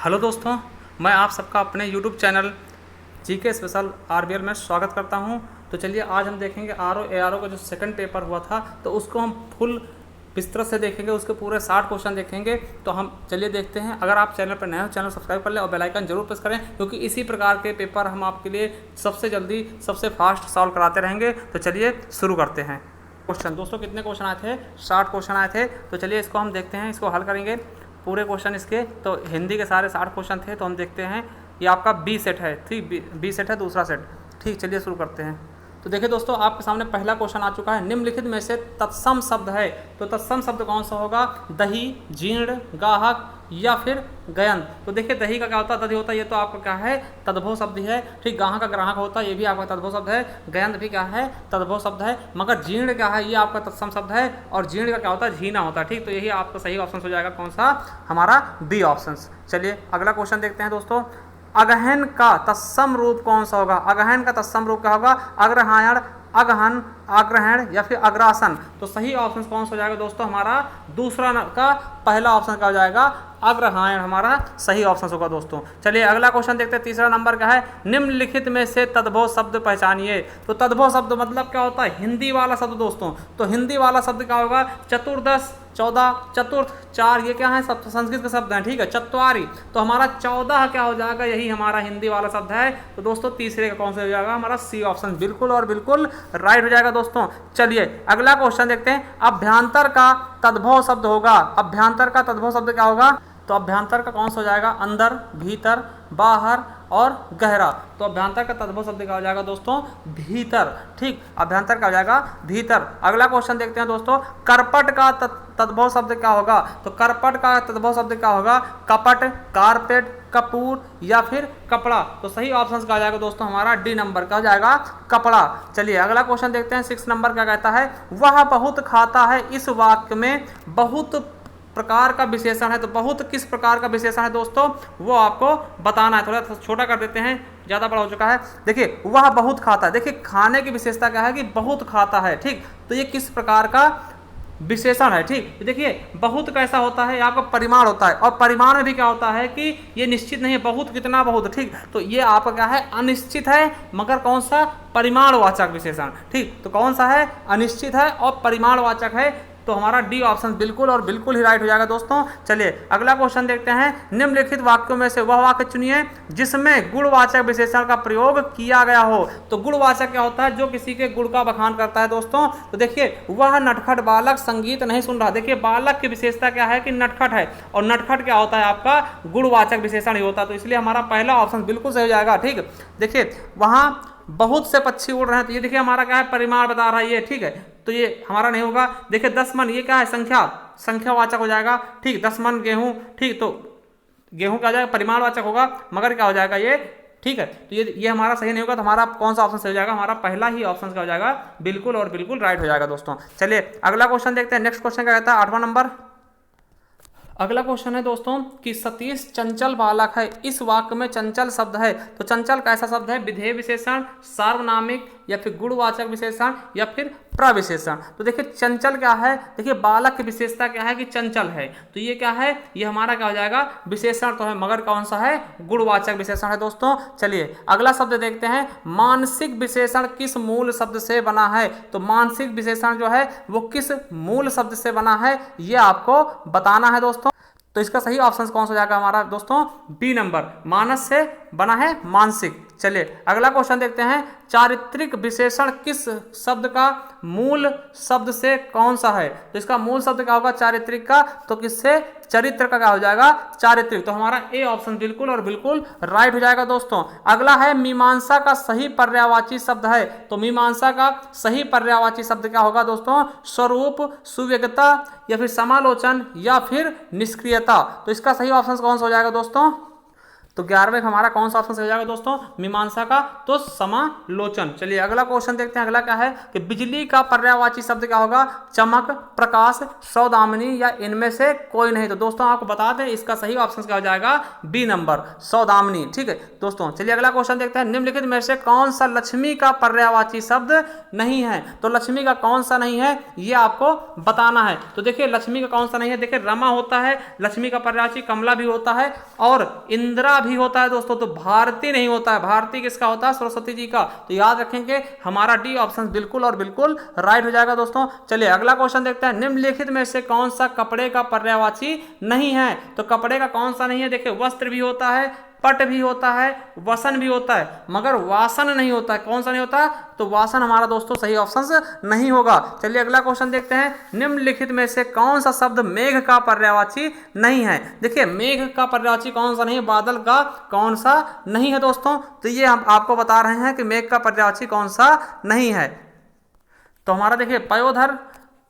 Hello दोस्तों, मैं आप सबका अपने YouTube channel GK special RBL में स्वागत करता हूं। तो चलिए आज हम देखेंगे आरओ एआरओ का जो सेकंड पेपर हुआ था, तो उसको हम फुल विस्तृत से देखेंगे, उसके पूरे 60 क्वेश्चन देखेंगे। तो हम चलिए देखते हैं। अगर आप चैनल पर नए हो, चैनल सब्सक्राइब कर लें और बेल आइकन जरूर प्रेस करें, क्योंकि इसी प्रकार के पेपर हम आपके लिए सबसे जल्दी सबसे फास्ट सॉल्व कराते रहेंगे। तो चलिए शुरू करते हैं। क्वेश्चन दोस्तों कितने क्वेश्चन आए थे? 60 क्वेश्चन आए थे। तो चलिए इसको हम देखते हैं, इसको हल करेंगे पूरे क्वेश्चन इसके। तो हिंदी के सारे 60 क्वेश्चन थे। तो हम देखते हैं, ये आपका बी सेट है, ठीक, बी सेट है दूसरा सेट। ठीक, चलिए शुरू करते हैं। तो देखिए दोस्तों, आपके सामने पहला क्वेश्चन आ चुका है। निम्नलिखित में से तत्सम शब्द है, तो तत्सम शब्द कौन सा होगा? दही, जीर्ण, गाहक या फिर गयंत। तो देखिए दही का क्या होता है? दही होता है, ये तो आपका क्या है? तद्भव शब्द है। ठीक, गाहक का ग्राहक होता है, ये भी आपका तद्भव शब्द है। गयंत भी क्या है? तद्भव शब्द है। मगर जीर्ण क्या है? ये आपका तत्सम शब्द है। और जीर्ण का क्या होता है? झीना होता है। ठीक, तो यही आपका सही ऑप्शन हो जाएगा। कौन सा? हमारा बी ऑप्शन। चलिए अगला क्वेश्चन देखते हैं दोस्तों। अगहन का तत्सम रूप कौन सा होगा? अगहन का तत्सम रूप क्या होगा? अग्रहायण, अगहन, आग्रहण या फिर अग्रासन। तो सही ऑप्शन कौन सा हो जाएगा दोस्तों? हमारा दूसरा का पहला ऑप्शन क्या हो जाएगा? अग्रहायण हमारा सही ऑप्शन होगा दोस्तों। चलिए अगला क्वेश्चन देखते हैं। तीसरा नंबर का है, निम्नलिखित में से तद्भव शब्द पहचानिए। तो तद्भव शब्द मतलब क्या होता है? हिंदी वाला शब्द दोस्तों। तो हिंदी वाला शब्द क्या होगा? चतुर्दश, 14, चतुर्थ, 4, ये क्या है? सब संस्कृत के शब्द हैं। ठीक है, चत्वारी। तो हमारा 14 क्या हो जाएगा? यही हमारा हिंदी वाला शब्द है। तो दोस्तों तीसरे का कौन सा हो जाएगा? हमारा सी ऑप्शन बिल्कुल और बिल्कुल राइट हो जाएगा दोस्तों। चलिए अगला क्वेश्चन देखते हैं। अभ्यंतर का तद्भव शब्द होगा। अभ्यंतर का तद्भव शब्द क्या होगा? तो अभ्यंतर का कौन सा हो जाएगा? अंदर, भीतर, बाहर और गहरा। तो अभ्यंतर का तद्भव शब्द क्या हो जाएगा दोस्तों? भीतर। ठीक, अभ्यंतर का हो जाएगा भीतर। अगला क्वेश्चन देखते हैं दोस्तों। करपट का तद्भव शब्द क्या होगा? तो करपट का तद्भव शब्द क्या होगा? कपट, कारपेट, कपूर या फिर कपड़ा। तो सही ऑप्शन का आ जाएगा दोस्तों हमारा डी नंबर का हो जाएगा कपड़ा। चलिए अगला क्वेश्चन देखते हैं। 6 नंबर का कहता है, वह बहुत खाता है। इस वाक्य में बहुत प्रकार का विशेषण है। तो बहुत किस प्रकार का विशेषण है दोस्तों? वो आपको बताना है। थोड़ा छोटा कर देते हैं, ज़्यादा बड़ा हो चुका है। देखिए वह बहुत खाता है। देखिए खाने की विशेषता क्या है? कि बहुत खाता है। ठीक, तो ये किस प्रकार का विशेषण है? ठीक, देखिए बहुत कैसा होता है? आपका परिमाण होता है। और परिमाण में भी क्या होता है? कि ये निश्चित नहीं है। बहुत कितना? बहुत। ठीक, तो ये आपका क्या है? अनिश्चित है। मगर कौन सा? परिमाणवाचक विशेषण। ठीक, तो कौन सा है? अनिश्चित है और परिमाणवाचक है। तो हमारा डी ऑप्शन बिल्कुल और बिल्कुल ही राइट हो जाएगा दोस्तों। चलिए अगला क्वेश्चन देखते हैं। निम्नलिखित वाक्यों में से वह वाक्य चुनिए जिसमें गुणवाचक विशेषण का प्रयोग किया गया हो। तो गुणवाचक क्या होता है? जो किसी के गुण का बखान करता है दोस्तों। तो देखिए वह नटखट बालक संगीत नहीं सुन रहा। देखिए बालक की विशेषता क्या है? कि नटखट है। और नटखट क्या होता है? आपका गुणवाचक विशेषण ही होता है। तो इसलिए हमारा पहला ऑप्शन बिल्कुल सही हो जाएगा। ठीक, देखिए वहाँ बहुत से पक्षी उड़ रहे हैं। तो ये देखिए हमारा क्या है? परिमाण बता रहा है ये। ठीक है, तो ये हमारा नहीं होगा। देखिए 10 मन, ये क्या है? संख्यावाचक हो जाएगा। ठीक, 10 मन गेहूं। ठीक, तो गेहूं क्या हो जाएगा? परिमाणवाचक होगा। मगर क्या हो जाएगा ये? ठीक है, तो ये हमारा सही नहीं होगा। तो हमारा कौन सा ऑप्शन सही हो जाएगा? हमारा पहला ही ऑप्शन क्या हो जाएगा? बिल्कुल और बिल्कुल राइट हो जाएगा दोस्तों। चलिए अगला क्वेश्चन देखते हैं। नेक्स्ट क्वेश्चन क्या कहता है? 8वां नंबर। अगला क्वेश्चन है दोस्तों कि सतीश चंचल बालक है। इस वाक्य में चंचल शब्द है। तो चंचल कैसा शब्द है? विधेय विशेषण, सार्वनामिक या फिर गुणवाचक विशेषण या फिर प्रविशेषण। तो देखिए चंचल क्या है? देखिए बालक की विशेषता क्या है? कि चंचल है। तो ये क्या है? ये हमारा क्या हो जाएगा? विशेषण तो है, मगर कौन सा है? गुणवाचक विशेषण है दोस्तों। चलिए अगला शब्द देखते हैं। मानसिक विशेषण किस मूल शब्द से बना है? तो मानसिक विशेषण जो है वो किस मूल शब्द से बना है, ये आपको बताना है दोस्तों। तो इसका सही ऑप्शन कौन सा हो जाएगा हमारा दोस्तों? बी नंबर, मानस से बना है मानसिक। चलिए अगला क्वेश्चन देखते हैं। चारित्रिक विशेषण किस शब्द का मूल शब्द से कौन सा है? तो इसका मूल शब्द क्या होगा? चारित्रिक का। तो किससे? चरित्र का क्या हो जाएगा? चारित्रिक। तो हमारा ए ऑप्शन बिल्कुल और बिल्कुल राइट हो जाएगा दोस्तों। अगला है मीमांसा का सही पर्यायवाची शब्द है। तो मीमांसा का सही पर्यायवाची शब्द क्या होगा दोस्तों? स्वरूप, सुव्यक्ता या फिर समालोचन या फिर निष्क्रियता। तो इसका सही ऑप्शन कौन सा हो जाएगा दोस्तों? तो 11वें हमारा कौन सा ऑप्शन सही हो जाएगा दोस्तों, मीमांसा का, तो समालोचन। चलिए अगला क्वेश्चन देखते हैं। अगला क्या है कि बिजली का पर्यायवाची शब्द क्या होगा, चमक, प्रकाश, सौदामिनी या इनमें से कोई नहीं। तो दोस्तों आपको बता दें इसका सही ऑप्शन क्या हो जाएगा, बी नंबर, सौदामिनी। ठीक है दोस्तों, चलिए अगला क्वेश्चन देखते हैं। निम्नलिखित में से कौन सा लक्ष्मी का पर्यायवाची शब्द नहीं है। तो लक्ष्मी का कौन सा नहीं है ये आपको बताना है। तो देखिए लक्ष्मी का कौन सा नहीं है, देखिए रमा होता है लक्ष्मी का पर्यायवाची, कमला भी होता है और इंदिरा भी होता है दोस्तों। तो भारती नहीं होता है, भारती किसका होता है, सरस्वती जी का। तो याद रखेंगे हमारा डी ऑप्शन बिल्कुल और बिल्कुल राइट हो जाएगा दोस्तों। चलिए अगला क्वेश्चन देखते हैं। निम्नलिखित में से कौन सा कपड़े का पर्यायवाची नहीं है। तो कपड़े का कौन सा नहीं है, देखिए वस्त्र भी होता है, पट भी होता है, वसन भी होता है, मगर वासन नहीं होता है। कौन सा नहीं होता, तो वासन हमारा दोस्तों सही ऑप्शन नहीं होगा। चलिए अगला क्वेश्चन देखते हैं। निम्नलिखित में से कौन सा शब्द मेघ का पर्यायवाची नहीं है। देखिए मेघ का पर्यायवाची कौन सा नहीं है, बादल का कौन सा नहीं है दोस्तों। तो ये हम आपको बता रहे हैं कि मेघ का पर्यायवाची कौन सा नहीं है। तो हमारा देखिए पयोधर,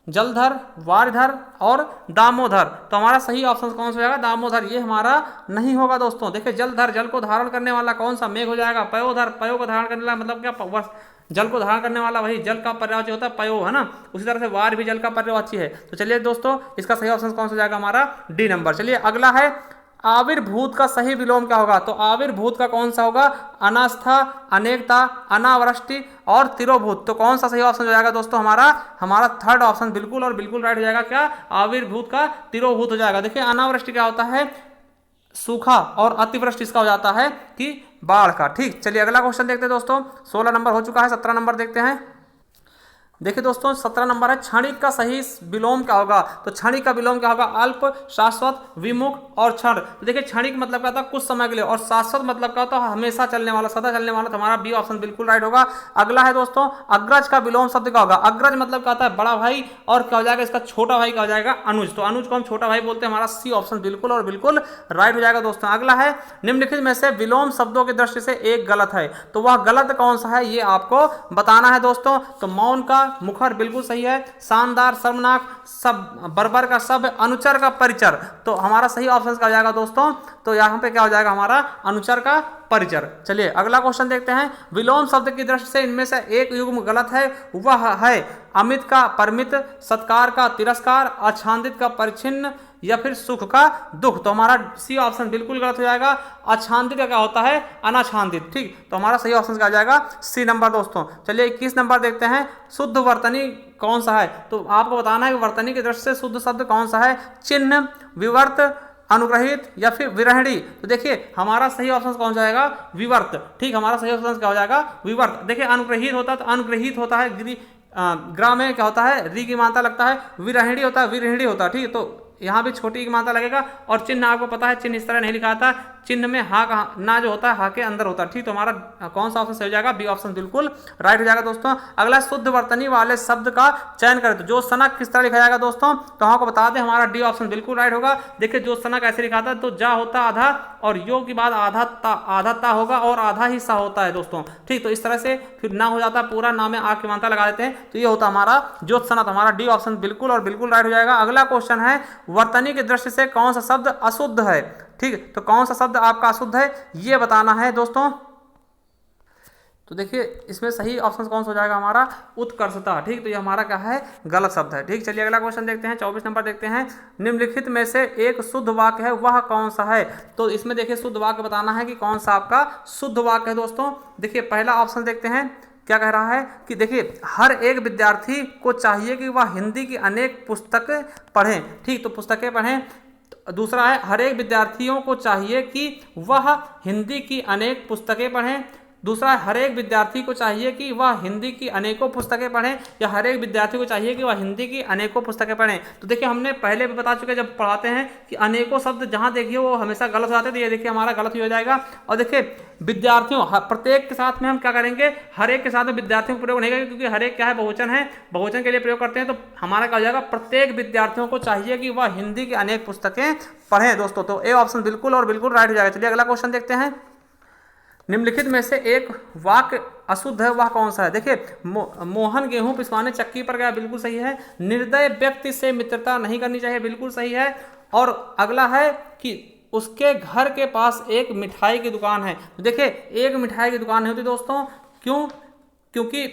जलधर, वारिधर और दामोदर। तो हमारा सही ऑप्शन कौन सा हो जाएगा, दामोदर। ये हमारा नहीं होगा दोस्तों। देखिए जलधर, जल को धारण करने वाला कौन सा मेघ हो जाएगा, पयोधर, पयो को धारण करने वाला मतलब क्या, जल को धारण करने वाला वही जल का पर्यायवाची होता है पयो, है ना। उसी तरह से वार भी जल का पर्यायवाची है। तो चलिए दोस्तों इसका सही ऑप्शन कौन सा हो जाएगा, हमारा डी नंबर। चलिए अगला है आविर्भूत का सही विलोम क्या होगा। तो आविर्भूत का कौन सा होगा, अनास्था, अनेकता, अनावृष्टि और तिरोभूत। तो कौन सा सही ऑप्शन हो जाएगा दोस्तों, हमारा थर्ड ऑप्शन बिल्कुल और बिल्कुल राइट हो जाएगा। क्या, आविर्भूत का तिरोभूत हो जाएगा। देखिए अनावृष्टि क्या होता है, सूखा, और अतिवृष्टि इसका हो जाता है कि बाढ़ का। ठीक, चलिए अगला क्वेश्चन देखते हैं दोस्तों। 16 नंबर हो चुका है, 17 नंबर देखते हैं। देखिए दोस्तों 17 नंबर है, क्षणिक का सही विलोम क्या होगा। तो क्षणिक का विलोम क्या होगा, अल्प, शाश्वत, विमुख और क्षण। तो देखिए क्षणिक मतलब क्या था, कुछ समय के लिए, और शाश्वत मतलब क्या होता है, हमेशा चलने वाला, सदा चलने वाला। तो हमारा बी ऑप्शन बिल्कुल राइट होगा। अगला है दोस्तों अग्रज का विलोम शब्द क्या होगा। अग्रज मतलब क्या होता है, बड़ा भाई, और क्या हो जाएगा इसका छोटा भाई क्या हो जाएगा, अनुज। तो अनुज को हम छोटा भाई बोलते हैं। हमारा सी ऑप्शन बिल्कुल और बिल्कुल राइट हो जाएगा दोस्तों। अगला है निम्नलिखित में से विलोम शब्दों की दृष्टि से एक गलत है। तो वह गलत कौन सा है ये आपको बताना है दोस्तों। तो मौन का मुखर बिल्कुल सही है, शानदार, शर्मनाक, सब, बर्बर का सब, अनुचर का परिचर। तो हमारा सही ऑप्शन क्या हो जाएगा दोस्तों, तो यहाँ पे क्या हो जाएगा हमारा अनुचर का परिचर। चलिए अगला क्वेश्चन देखते हैं। विलोम शब्द की दृष्टि से इनमें से एक युग्म गलत है, वह है अमित का परमित, सत्कार का तिरस्कार, आच्छादित का परिच्छिन्न या फिर सुख का दुख। तो हमारा सी ऑप्शन बिल्कुल गलत हो जाएगा। आच्छादित का क्या होता है, अनाच्छादित। ठीक, तो हमारा सही ऑप्शन क्या आ जाएगा, सी नंबर दोस्तों। चलिए 21 नंबर देखते हैं। शुद्ध वर्तनी कौन सा है। तो आपको बताना है कि वर्तनी की दृष्टि से शुद्ध शब्द कौन सा है, चिन्ह, विवर्त, अनुग्रहित या फिर विरहणी। तो देखिए हमारा सही ऑप्शन कौन सा जाएगा, विवर्त। ठीक, हमारा सही ऑप्शन क्या हो जाएगा, विवर्त। देखिए अनुग्रहित होता है, तो अनुग्रहित होता है ग्रा में क्या होता है, री की मात्रा लगता है, विरहिणी होता है, विरहिणी होता है। ठीक है, तो यहाँ भी छोटी की मात्रा लगेगा। और चिन्ह आपको पता है, चिन्ह इस तरह नहीं लिखा था, चिन्ह में हा का ना जो होता है हा के अंदर होता है। ठीक, तो हमारा कौन सा ऑप्शन सही हो जाएगा, बी ऑप्शन बिल्कुल राइट हो जाएगा दोस्तों। अगला शुद्ध वर्तनी वाले शब्द का चयन करें। तो जो सनक किस तरह लिखा जाएगा दोस्तों, तो आपको बता दें हमारा डी ऑप्शन बिल्कुल राइट होगा। देखिए जो सनक ऐसे लिखा था, तो जा होता आधा और यो के बाद आधा ता होगा और आधा ही सा होता है दोस्तों। ठीक, तो इस तरह से फिर ना हो जाता पूरा, ना में आ की मात्रा लगा देते हैं। तो ये होता हमारा ज्योत्सनक। हमारा डी ऑप्शन बिल्कुल और बिल्कुल राइट हो जाएगा। अगला क्वेश्चन है वर्तनी की दृष्टि से कौन सा शब्द अशुद्ध है। ठीक, तो कौन सा शब्द आपका अशुद्ध है ये बताना है दोस्तों। तो देखिए इसमें सही ऑप्शन कौन सा हो जाएगा, हमारा उत्कर्षता। ठीक, तो ये हमारा क्या है, गलत शब्द है। ठीक, चलिए अगला क्वेश्चन देखते हैं। 24 नंबर देखते हैं। निम्नलिखित में से एक शुद्ध वाक्य है, वह कौन सा है। तो इसमें देखिए शुद्ध वाक्य बताना है कि कौन सा आपका शुद्ध वाक्य है दोस्तों। देखिए पहला ऑप्शन देखते हैं, क्या कह रहा है कि देखिए हर एक विद्यार्थी को चाहिए कि वह हिंदी की अनेक पुस्तकें पढ़ें। ठीक, तो पुस्तकें पढ़ें। दूसरा है हर एक विद्यार्थियों को चाहिए कि वह हिंदी की अनेक पुस्तकें पढ़ें। दूसरा हर एक विद्यार्थी को चाहिए कि वह हिंदी की अनेकों पुस्तकें पढ़ें, या हर एक विद्यार्थी को चाहिए कि वह हिंदी की अनेकों पुस्तकें पढ़ें। तो देखिए हमने पहले भी बता चुके जब पढ़ाते हैं कि अनेकों शब्द जहां देखिए वो हमेशा गलत हो जाते हैं। तो ये देखिए हमारा गलत ही हो जाएगा। और देखिए विद्यार्थियों प्रत्येक के साथ में हम क्या करेंगे, हर एक के साथ में विद्यार्थियों को प्रयोग नहीं करेंगे, क्योंकि हर एक क्या है, बहुवचन है, बहुवचन के लिए प्रयोग करते हैं। तो हमारा क्या हो जाएगा, प्रत्येक विद्यार्थियों को चाहिए कि वह हिंदी की अनेक पुस्तकें पढ़ें दोस्तों। तो ए ऑप्शन बिल्कुल और बिल्कुल राइट हो जाएगा। चलिए अगला क्वेश्चन देखते हैं। निम्नलिखित में से एक वाक्य अशुद्ध है, वह कौन सा है। देखिए मोहन गेहूं पिसवाने चक्की पर गया, बिल्कुल सही है। निर्दय व्यक्ति से मित्रता नहीं करनी चाहिए, बिल्कुल सही है। और अगला है कि उसके घर के पास एक मिठाई की दुकान है। देखिए एक मिठाई की दुकान नहीं होती दोस्तों, क्यों? क्योंकि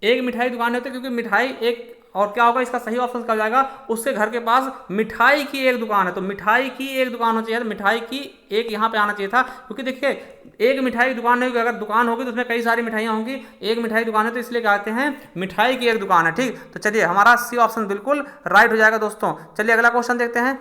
एक मिठाई की दुकान नहीं होती क्योंकि मिठाई एक, और क्या होगा इसका सही ऑप्शन क्या हो जाएगा, उसके घर के पास मिठाई की एक दुकान है, तो मिठाई की एक दुकान होनी चाहिए, तो मिठाई की एक यहाँ पे आना चाहिए था, क्योंकि देखिए एक मिठाई की दुकान नहीं होगी, अगर दुकान होगी तो उसमें कई सारी मिठाइयाँ होंगी, एक मिठाई दुकान है तो इसलिए कहते हैं मिठाई की एक दुकान है। ठीक, तो चलिए हमारा सी ऑप्शन बिल्कुल राइट हो जाएगा दोस्तों। चलिए अगला क्वेश्चन देखते हैं।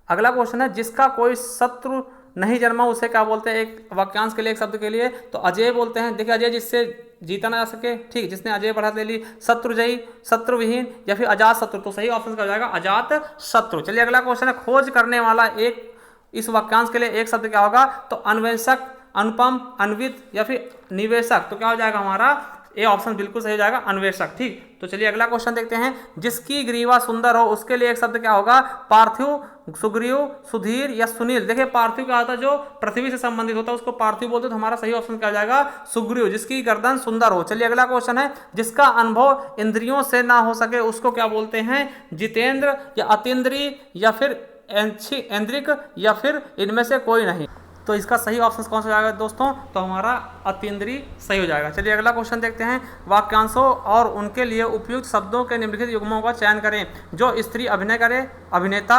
अगला क्वेश्चन है, जिसका कोई शत्रु नहीं जन्मा उसे क्या बोलते हैं? एक वाक्यांश के लिए, एक शब्द के लिए, तो अजय बोलते हैं। देखिए अजय जिससे जीता ना जा सके, ठीक, जिसने अजय बढ़त ले ली, शत्रुजयी, शत्रुविहीन, या फिर अजात शत्रु, तो सही ऑप्शन क्या हो जाएगा? अजात शत्रु। चलिए अगला क्वेश्चन है, खोज करने वाला एक, इस वाक्यांश के लिए एक शब्द क्या होगा? तो अन्वेषक, अनुपम, अन्वित, या फिर निवेशक, तो क्या हो जाएगा हमारा? ए ऑप्शन बिल्कुल सही हो जाएगा, अन्वेषक। ठीक, तो चलिए अगला क्वेश्चन देखते हैं। जिसकी ग्रीवा सुंदर हो उसके लिए एक शब्द क्या होगा? पार्थिव, सुग्रीव, सुधीर या सुनील। देखिए पार्थिव क्या होता है? जो पृथ्वी से संबंधित होता है उसको पार्थिव बोलते हैं, तो हमारा सही ऑप्शन क्या हो जाएगा? सुग्रीव, जिसकी गर्दन सुंदर हो। चलिए अगला क्वेश्चन है, जिसका अनुभव इंद्रियों से ना हो सके उसको क्या बोलते हैं? जितेंद्र या अतीन्द्रिय या फिर ऐन्द्रिक या फिर इनमें से कोई नहीं। तो इसका सही ऑप्शन कौन सा हो जाएगा दोस्तों? तो हमारा अतीन्द्रिय सही हो जाएगा। चलिए अगला क्वेश्चन देखते हैं। वाक्यांशों और उनके लिए उपयुक्त शब्दों के निम्नलिखित युग्मों का चयन करें। जो स्त्री अभिनय करे, अभिनेता,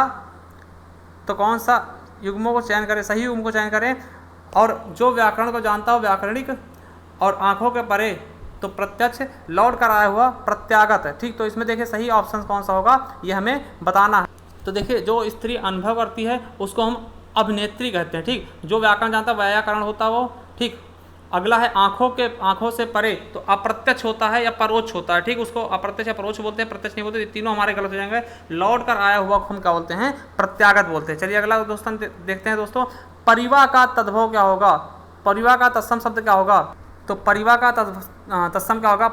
तो कौन सा युग्मों को चयन करें? सही युग्म को चयन करें। और जो व्याकरण को जानता हो व्याकरणिक, और आंखों के परे तो प्रत्यक्ष, लौट कर आया हुआ प्रत्यागत है। ठीक, तो इसमें देखिए सही ऑप्शन कौन सा होगा ये हमें बताना है। तो देखिए जो स्त्री अनुभव करती है उसको हम अभिनेत्री कहते हैं। ठीक, जो व्याकरण जानता है व्याकरण होता है वो। ठीक, अगला है आंखों से परे, तो अप्रत्यक्ष होता है या परोक्ष होता है। ठीक, उसको अप्रत्यक्ष या परोक्ष बोलते हैं, प्रत्यक्ष नहीं बोलते, तीनों हमारे गलत हो जाएंगे। लौट कर आया हुआ को हम क्या बोलते हैं? प्रत्यागत बोलते हैं। चलिए अगला दोस्तों देखते हैं दोस्तों, परिवा का तद्भव क्या होगा? परिवा का तत्सम शब्द क्या होगा? तो परिवा का तत्सम क्या होगा?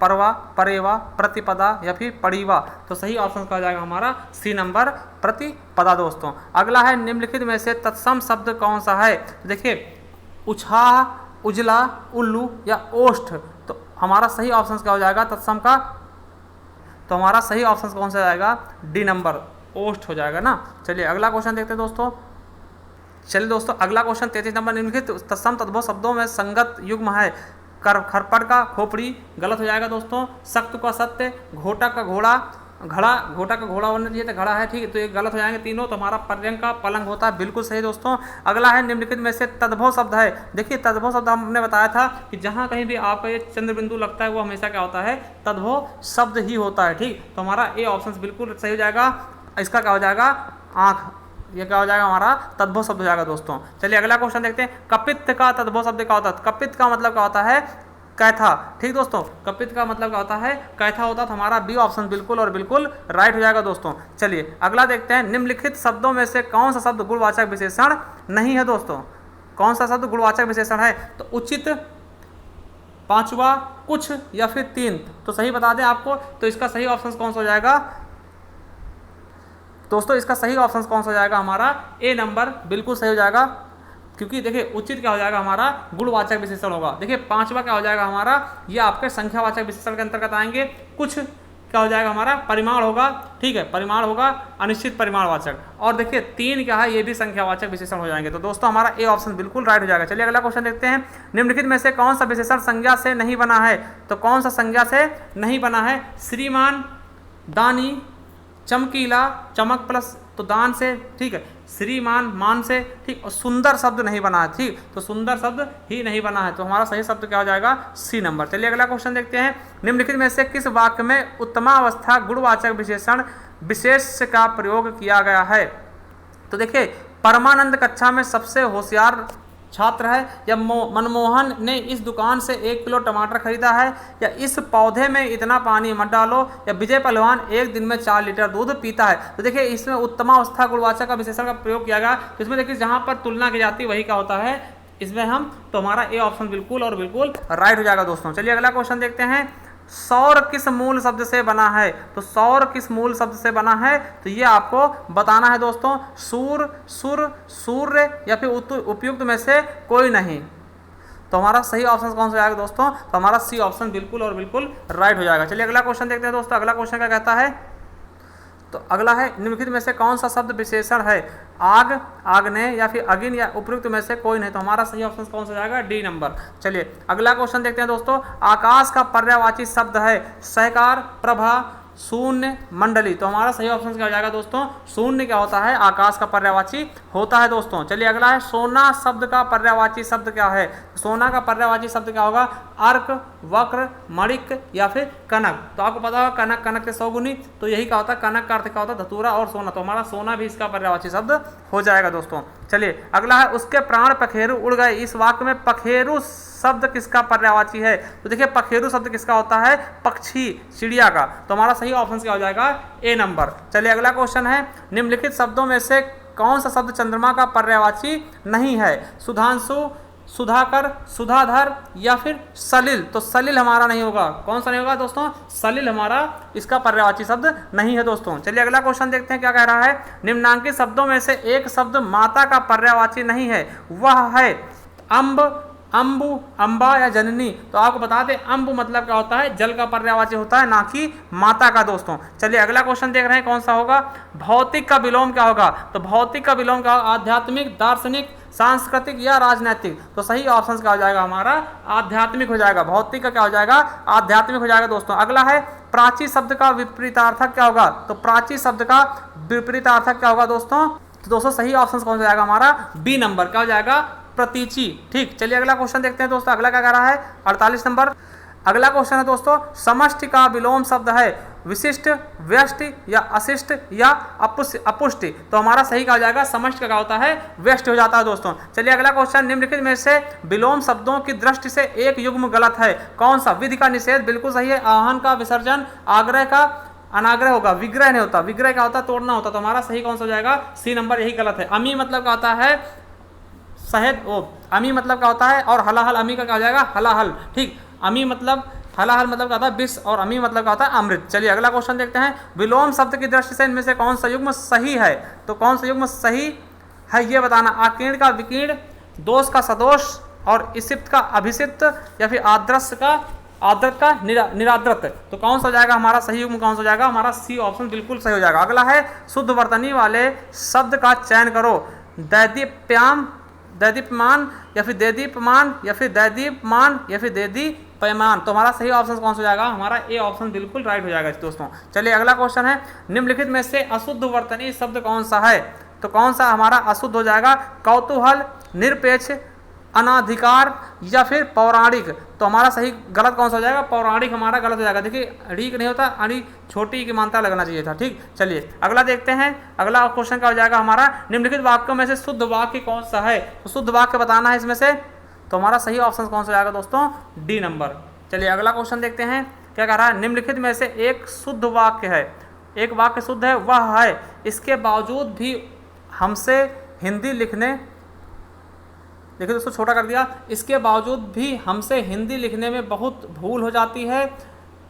परवा, परेवा, प्रतिपदा या फिर परिवा, तो सही ऑप्शन क्या हो जाएगा हमारा? सी नंबर, प्रतिपदा दोस्तों। अगला है, निम्नलिखित में से तत्सम शब्द कौन सा है? देखिए उछाह, उजला, उल्लू या ओष्ठ, तो हमारा सही ऑप्शन क्या हो जाएगा तत्सम का? तो हमारा सही ऑप्शन कौन सा जाएगा? डी नंबर, ओष्ठ हो जाएगा ना। चलिए अगला क्वेश्चन देखते हैं दोस्तों। चलिए दोस्तों अगला क्वेश्चन 33 नंबर, निम्नलिखित तत्सम तद्भव शब्दों में संगत युग्म है। खरपट का खोपड़ी गलत हो जाएगा दोस्तों। सख्त का सत्य, घोटा का घोड़ा, घड़ा, घोटा का घोड़ा बनना चाहिए था, घड़ा है। ठीक है, तो ये गलत हो जाएंगे तीनों। तो हमारा पर्यंक का पलंग होता है, बिल्कुल सही दोस्तों। अगला है, निम्नलिखित में से तद्भव शब्द है। देखिए तद्भव शब्द हमने बताया था कि जहाँ कहीं भी आपका ये चंद्र बिंदु लगता है वो हमेशा क्या होता है? तद्भव शब्द ही होता है। ठीक, तो हमारा ए ऑप्शन बिल्कुल सही हो जाएगा। इसका क्या हो जाएगा? आँख, ये क्या हो जाएगा हमारा? तद्भव शब्द हो जाएगा दोस्तों। चलिए अगला क्वेश्चन देखते हैं। कपित्त का तद्भव शब्द क्या होता है? कपित्त का मतलब क्या होता है? कैथा। ठीक दोस्तों, कपित्त का मतलब क्या होता है? कैथा होता है। तो हमारा बी ऑप्शन बिल्कुल और बिल्कुल राइट हो जाएगा दोस्तों। चलिए अगला देखते हैं। निम्नलिखित शब्दों में से कौन सा शब्द गुणवाचक विशेषण नहीं है दोस्तों? कौन सा शब्द गुणवाचक विशेषण है? तो उचित, पांचवा, कुछ या फिर तीन, तो सही बता दें आपको। तो इसका सही ऑप्शन कौन सा हो जाएगा दोस्तों? इसका सही ऑप्शन कौन सा हो जाएगा हमारा? ए नंबर बिल्कुल सही हो जाएगा, क्योंकि देखिए उचित क्या हो जाएगा हमारा? गुणवाचक विशेषण होगा। देखिए पांचवा क्या हो जाएगा हमारा? ये आपके संख्यावाचक विशेषण के अंतर्गत आएंगे। कुछ क्या हो जाएगा हमारा? परिमाण होगा। ठीक है, परिमाण होगा, अनिश्चित परिमाणवाचक। और देखिए तीन क्या है? ये भी संख्यावाचक विशेषण हो जाएंगे। तो दोस्तों हमारा ए ऑप्शन बिल्कुल राइट हो जाएगा। चलिए अगला क्वेश्चन देखते हैं। निम्नलिखित में से कौन सा विशेषण संज्ञा से नहीं बना है? तो कौन सा संज्ञा से नहीं बना है? श्रीमान, दानी, चमकीला, चमक प्लस तो दान से। ठीक है, श्रीमान मान से। ठीक, और सुंदर शब्द नहीं बना है। ठीक, तो सुंदर शब्द ही नहीं बना है। तो हमारा सही शब्द क्या हो जाएगा? C number. चलिए अगला क्वेश्चन देखते हैं। निम्नलिखित में से किस वाक्य में उत्तमावस्था गुणवाचक विशेषण विशेष का प्रयोग किया गया है? तो देखिए परमानंद कक्षा में सबसे होशियार छात्र है, या मनमोहन ने इस दुकान से 1 किलो टमाटर खरीदा है, या इस पौधे में इतना पानी मत डालो, या विजय पहलवान एक दिन में 4 लीटर दूध पीता है। तो देखिए इसमें उत्तमावस्था गुणवाचक का विशेषण का प्रयोग किया गया। तो इसमें देखिए जहाँ पर तुलना की जाती है वही क्या होता है इसमें हम, तो हमारा ए ऑप्शन बिल्कुल और बिल्कुल राइट हो जाएगा दोस्तों। चलिए अगला क्वेश्चन देखते हैं। सौर किस मूल शब्द से बना है? तो सौर किस मूल शब्द से बना है? तो ये आपको बताना है दोस्तों। सूर, सुर, सूर्य या फिर उपयुक्त में से कोई नहीं। तो हमारा सही ऑप्शन कौन सा जाएगा दोस्तों? तो हमारा सी ऑप्शन बिल्कुल और बिल्कुल राइट हो जाएगा। चलिए अगला क्वेश्चन देखते हैं दोस्तों। अगला क्वेश्चन क्या कहता है? तो अगला है, निम्नलिखित में से कौन सा शब्द विशेषण है? आग, आग्नेय या फिर अगिन या उपयुक्त में से कोई नहीं। तो हमारा सही ऑप्शन कौन सा जाएगा? D number. चलिए अगला क्वेश्चन देखते हैं दोस्तों। आकाश का पर्यायवाची शब्द है सहकार, प्रभा, शून्य, मंडली। तो हमारा सही ऑप्शन क्या हो जाएगा दोस्तों? शून्य क्या होता है? आकाश का पर्यायवाची होता है दोस्तों। चलिए अगला है सोना शब्द का पर्यायवाची शब्द क्या है? सोना का पर्यायवाची शब्द क्या होगा? अर्क, वक्र, मणिक या फिर कनक। तो आपको पता होगा कनक, कनक के 100 गुनी, तो यही क्या होता है? कनक का अर्थ क्या होता है? धतूरा और सोना। तो हमारा सोना भी इसका पर्यायवाची शब्द हो जाएगा दोस्तों। चलिए अगला है उसके प्राण पखेरु उड़ गए। इस वाक्य में पखेरु शब्द किसका पर्यायवाची है? तो देखिए पखेरु शब्द किसका होता है? पक्षी, चिड़िया का। तो हमारा सही ऑप्शन क्या हो जाएगा? ए नंबर। चलिए अगला क्वेश्चन है निम्नलिखित शब्दों में से कौन सा शब्द चंद्रमा का पर्यायवाची नहीं है? सुधांशु, सुधाकर, सुधाधर या फिर सलिल। तो सलिल हमारा नहीं होगा। कौन सा नहीं होगा दोस्तों? सलिल हमारा इसका पर्यायवाची शब्द नहीं है दोस्तों। चलिए अगला क्वेश्चन देखते हैं क्या कह रहा है। निम्नांकित शब्दों में से एक शब्द माता का पर्यायवाची नहीं है, वह है अम्ब, अम्बु, अम्बा या जननी। तो आपको बता दें अम्ब मतलब क्या होता है? जल का पर्यायवाची होता है, ना कि माता का दोस्तों। चलिए अगला क्वेश्चन देख रहे हैं कौन सा होगा। भौतिक का विलोम क्या होगा? तो भौतिक का विलोम क्या होगा? आध्यात्मिक, दार्शनिक, सांस्कृतिक या राजनैतिक। तो सही ऑप्शन क्या हो जाएगा हमारा? आध्यात्मिक हो जाएगा। भौतिक का क्या हो जाएगा? आध्यात्मिक हो जाएगा दोस्तों। अगला है प्राची शब्द का विपरीतार्थक क्या होगा? तो प्राची शब्द का विपरीतार्थक क्या होगा दोस्तों? तो दोस्तों सही ऑप्शन कौन सा जाएगा हमारा? B number. क्या हो जाएगा? प्रतीची। ठीक, चलिए अगला क्वेश्चन देखते हैं दोस्तों। अगला क्या कह रहा है? 48 नंबर। अगला क्वेश्चन है दोस्तों समष्टि का विलोम शब्द है विशिष्ट, व्यष्टि या अशिष्ट या अपुष्टि। तो हमारा सही क्या हो जाएगा? समष्टि का क्या होता है? व्यष्टि हो जाता है दोस्तों। चलिए अगला क्वेश्चन निम्नलिखित में से विलोम शब्दों की दृष्टि से एक युग्म गलत है, कौन सा? विधि का निषेध बिल्कुल सही है। आह्वान का विसर्जन, आग्रह का अनाग्रह होगा, विग्रह नहीं होता। विग्रह क्या होता है? तोड़ना होता। तो हमारा सही कौन सा हो जाएगा? सी नंबर, यही गलत है। अमी मतलब क्या होता है? शहद, ओ अमी मतलब क्या होता है? और हलाहल, अमी का क्या हो जाएगा? हलाहल। ठीक, अमी मतलब, हलाहल मतलब क्या होता है? विष, और अमी मतलब क्या होता है? अमृत। चलिए अगला क्वेश्चन देखते हैं। विलोम शब्द की दृष्टि से इनमें से कौन सा युग्म सही है? तो कौन सा युग्म सही है ये बताना। आकीर्ण का विकीर्ण, दोष का सदोष, और इसिप्त का अभिसिप्त या फिर आद्रस का आदत का निरादृत। तो कौन सा हो जाएगा हमारा सही युग्म? कौन सा हो जाएगा हमारा? सी ऑप्शन बिल्कुल सही हो जाएगा। अगला है शुद्ध वर्तनी वाले शब्द का चयन करो। दैदीप्याम, दैदीप्यमान या फिर दैदीप्यमान या फिर दैदीप्यमान या फिर दैदीप्यमान। तो हमारा सही ऑप्शन कौन सा हो जाएगा? हमारा ए ऑप्शन बिल्कुल राइट हो जाएगा दोस्तों। चलिए अगला क्वेश्चन है निम्नलिखित में से अशुद्ध वर्तनी शब्द कौन सा है? तो कौन सा हमारा अशुद्ध हो जाएगा? कौतूहल, निरपेक्ष, अनाधिकार या फिर पौराणिक। तो हमारा सही गलत कौन सा हो जाएगा? पौराणिक हमारा गलत हो जाएगा। देखिए रीक नहीं होता, अड़ी छोटी की मानता लगना चाहिए था। ठीक, चलिए अगला देखते हैं। अगला क्वेश्चन क्या हो जाएगा हमारा? निम्नलिखित वाक्यों में से शुद्ध वाक्य कौन सा है? तो शुद्ध वाक्य बताना है इसमें से। तो हमारा सही ऑप्शन कौन सा जाएगा दोस्तों? D number. चलिए अगला क्वेश्चन देखते हैं क्या कह रहा है। निम्नलिखित में से एक शुद्ध वाक्य है, एक वाक्य शुद्ध है, वह है इसके बावजूद भी हमसे हिंदी लिखने, देखिए दोस्तों छोटा कर दिया, इसके बावजूद भी हमसे हिंदी लिखने में बहुत भूल हो जाती है।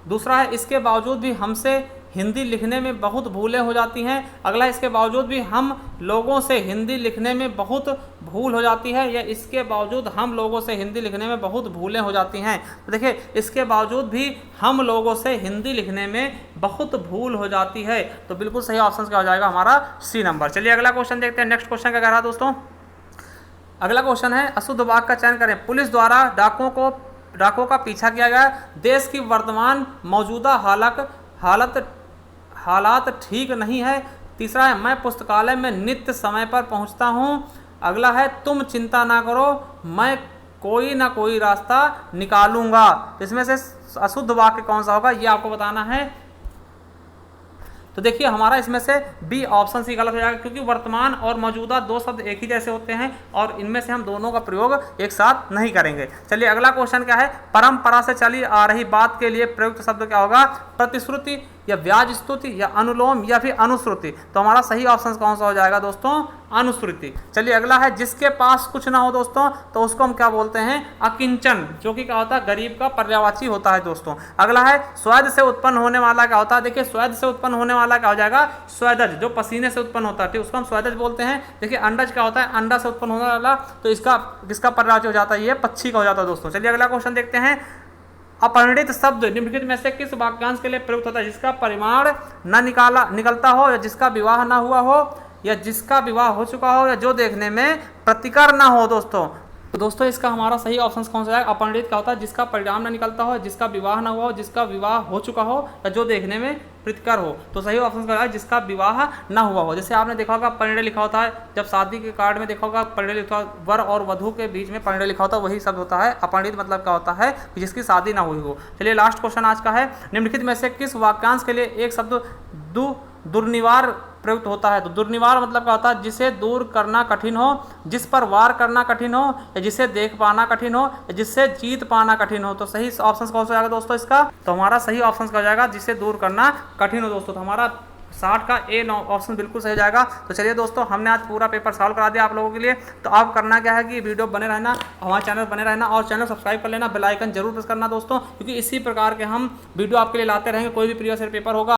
दूसरा है इसके बावजूद भी हमसे हिंदी लिखने में बहुत भूलें हो जाती हैं। अगला इसके बावजूद भी हम लोगों से हिंदी लिखने में बहुत भूल हो जाती है, या इसके बावजूद हम लोगों से हिंदी लिखने में बहुत भूलें हो जाती हैं। तो देखिए इसके बावजूद भी हम लोगों से हिंदी लिखने में बहुत भूल हो जाती है। तो बिल्कुल सही ऑप्शन क्या हो जाएगा हमारा? C number. चलिए अगला क्वेश्चन देखते हैं। नेक्स्ट क्वेश्चन क्या कह रहा है दोस्तों? अगला क्वेश्चन है अशुद्ध वाक्य का चयन करें। पुलिस द्वारा डाकुओं का पीछा किया गया। देश की वर्तमान मौजूदा हालात ठीक नहीं है। तीसरा है मैं पुस्तकालय में नित्य समय पर पहुंचता हूं। अगला है तुम चिंता ना करो, मैं कोई ना कोई रास्ता निकालूंगा। इसमें से अशुद्ध वाक्य कौन सा होगा ये आपको बताना है। तो देखिए हमारा इसमें से बी ऑप्शन सी गलत हो जाएगा, क्योंकि वर्तमान और मौजूदा दो शब्द एक ही जैसे होते हैं और इनमें से हम दोनों का प्रयोग एक साथ नहीं करेंगे। चलिए अगला क्वेश्चन क्या है? परंपरा से चली आ रही बात के लिए प्रयुक्त शब्द क्या होगा? प्रतिश्रुति या व्याज स्तुति या अनुलोम या फिर अनुश्रुति। तो हमारा सही ऑप्शन कौन सा हो जाएगा दोस्तों? अनुश्रुति। चलिए अगला है जिसके पास कुछ ना हो दोस्तों, तो उसको हम क्या बोलते हैं? अकिंचन, जो कि क्या होता है? गरीब का पर्यायवाची होता है दोस्तों। अगला है स्वेद से उत्पन्न होने वाला क्या होता है? देखिए स्वेद से उत्पन्न होने वाला क्या हो जाएगा? स्वेदज, जो पसीने से उत्पन्न होता है, ठीक, उसको हम स्वेदज बोलते हैं। देखिए अंडज क्या होता है? अंडा से उत्पन्न होने वाला, तो इसका किसका पर्यायवाची हो जाता है? ये पक्षी का हो जाता है दोस्तों। चलिए अगला क्वेश्चन देखते हैं। अपरिणित शब्द निम्नलिखित में से किस वाक्यांश के लिए प्रयुक्त होता है? जिसका परिमाण न निकलता हो या जिसका विवाह न हुआ हो या जिसका विवाह हो चुका हो या जो देखने में प्रतिकर ना हो दोस्तों। तो दोस्तों इसका हमारा सही ऑप्शन कौन सा है? अपरिणित क्या होता है? जिसका परिणाम ना निकलता हो, जिसका विवाह ना हुआ हो, जिसका विवाह हो चुका हो या जो देखने में प्रीतिकर हो। तो सही ऑप्शन क्या है? जिसका विवाह ना हुआ हो। जैसे आपने देखा होगा परिणय लिखा होता है, जब शादी के कार्ड में देखा होगा परिणय लिखा होता है, वर और वधू के बीच में परिणय लिखा होता है, वही शब्द होता है अपरिणित। मतलब क्या होता है? जिसकी शादी ना हुई हो। चलिए लास्ट क्वेश्चन आज का है, निम्नलिखित में से किस वाक्यांश के लिए एक शब्द दुर्निवार प्रयुक्त होता है? तो दुर्निवार मतलब क्या होता है? जिसे दूर करना कठिन हो, जिस पर वार करना कठिन हो, या जिसे देख पाना कठिन हो, या जिससे जीत पाना कठिन हो। तो सही ऑप्शन कौन सा जाएगा दोस्तों इसका? तो हमारा सही ऑप्शन क्या हो जाएगा? जिसे दूर करना कठिन हो दोस्तों। तो हमारा 60 का ए ऑप्शन बिल्कुल सही जाएगा। तो चलिए दोस्तों हमने आज पूरा पेपर सॉल्व करा दिया आप लोगों के लिए। तो आप करना क्या है कि वीडियो बने रहना, हमारे चैनल बने रहना और चैनल सब्सक्राइब कर लेना, बेल आइकन जरूर प्रेस करना दोस्तों, क्योंकि इसी प्रकार के हम वीडियो आपके लिए लाते रहेंगे। कोई भी प्रीवियस ईयर पेपर होगा